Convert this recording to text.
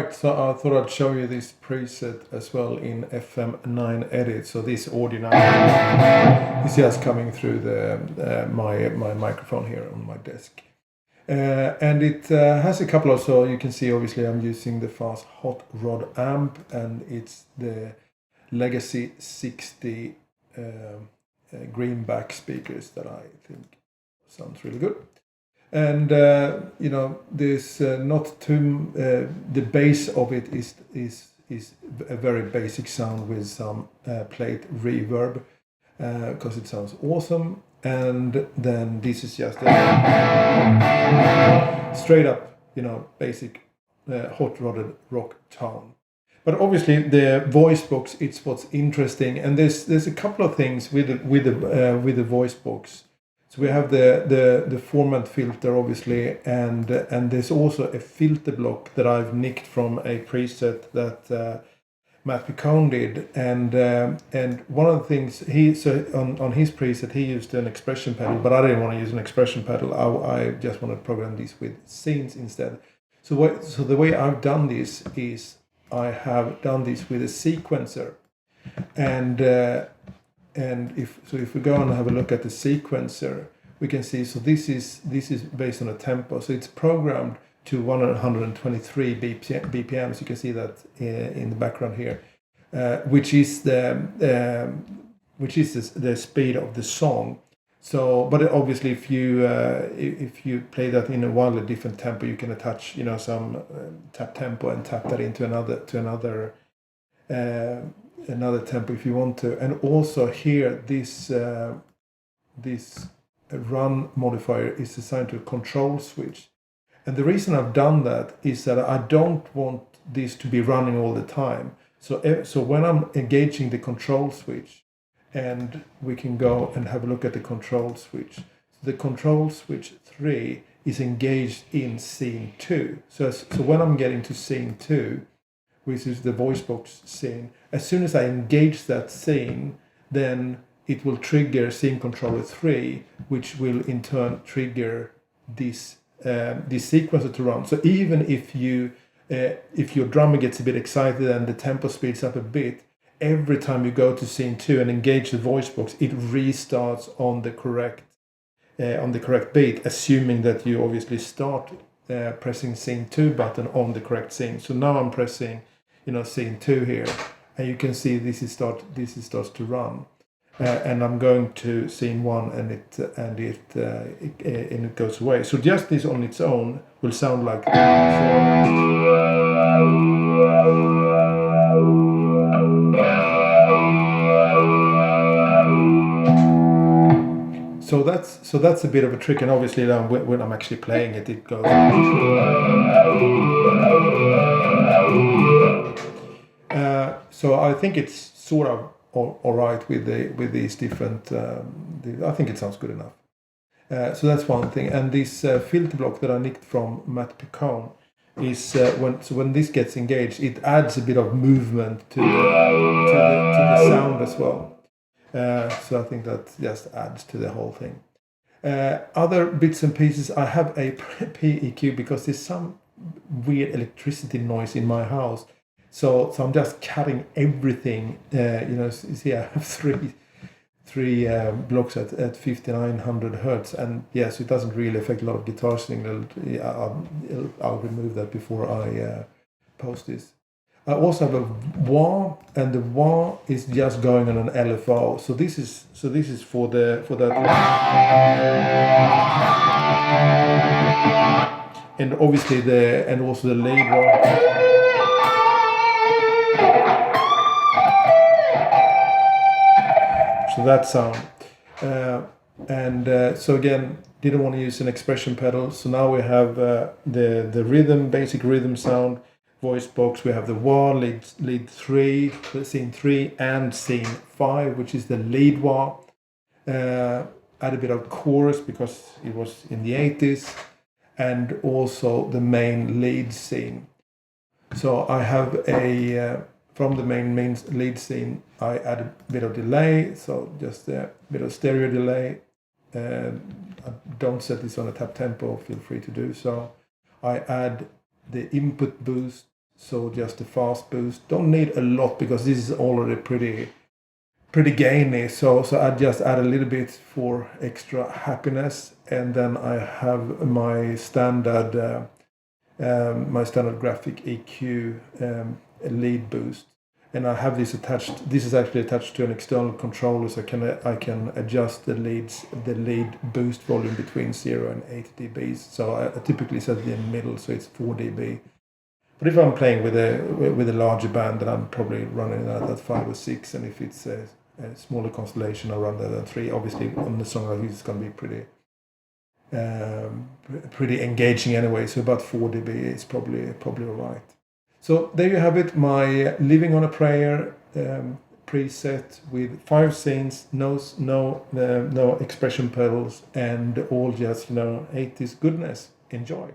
right, so I thought I'd show you this preset as well in FM9 edit. So this audio now is just coming through my microphone here on my desk. And it has a couple of, so you can see obviously I'm using the fast hot rod amp, and it's the Legacy 60 greenback speakers that I think sounds really good. And this not too the bass of it is a very basic sound with some plate reverb because it sounds awesome. And then this is just a straight up, basic hot rodded rock tone. But obviously the voice box, it's what's interesting, and there's a couple of things with the voice box. So we have the format filter, obviously, and there's also a filter block that I've nicked from a preset that Matt Picone did, and one of the things on his preset he used an expression pedal, but I didn't want to use an expression pedal. I just want to program this with scenes instead. So the way I've done this is I have done this with a sequencer, and if we go and have a look at the sequencer, we can see, so this is based on a tempo, so it's programmed to 123 BPMs. You can see that in the background here, which is the speed of the song. So, but obviously, if you play that in a wildly different tempo, you can attach some tap tempo and tap that into another tempo if you want to. And also here, this run modifier is assigned to a control switch. And the reason I've done that is that I don't want this to be running all the time. So when I'm engaging the control switch, and we can go and have a look at the control switch. The control switch 3 is engaged in scene 2. So when I'm getting to scene 2, which is the voice box scene, as soon as I engage that scene, then it will trigger scene controller 3, which will in turn trigger this sequencer to run. So even if your drummer gets a bit excited and the tempo speeds up a bit, every time you go to scene 2 and engage the voice box, it restarts on the correct beat, assuming that you obviously start pressing scene 2 button on the correct scene. So now I'm pressing scene 2 here, and you can see this starts to run, and I'm going to scene 1, and it goes away. So just this on its own will sound like So that's a bit of a trick, and obviously when I'm actually playing it, it goes. So I think it's sort of all right with these different. I think it sounds good enough. So that's one thing, and this filter block that I nicked from Matt Picone is when this gets engaged, it adds a bit of movement to the sound as well. So I think that just adds to the whole thing. Other bits and pieces, I have a PEQ because there's some weird electricity noise in my house. So I'm just cutting everything. You see, I have three blocks at 5900 hertz, and yes, it doesn't really affect a lot of guitar signal. I'll remove that before I post this. I also have a wah, and the wah is just going on an LFO. So this is for that, and obviously also the lead wah. So that sound, so again, didn't want to use an expression pedal. So now we have the rhythm, basic rhythm sound. Voice box, we have the wah, lead 3, scene 3, and scene 5, which is the lead wah. Add a bit of chorus because it was in the 80s, and also the main lead scene. So I have from the main lead scene, I add a bit of delay, so just a bit of stereo delay. I don't set this on a tap tempo, feel free to do so. I add the input boost So just a fast boost. Don't need a lot because this is already pretty gainy. So I just add a little bit for extra happiness, and then I have my standard graphic EQ lead boost, and I have this attached. This is actually attached to an external controller, so I can adjust the lead boost volume between 0 and 8 dB. So I typically set it in the middle, so it's 4 dB. But if I'm playing with a larger band, then I'm probably running that at 5 or 6, and if it's a smaller constellation, I run that at 3. Obviously, on the song like this, it's going to be pretty engaging anyway. So about 4 dB is probably all right. So there you have it, my Living on a Prayer preset with 5 scenes, no expression pedals, and all just 80s goodness. Enjoy.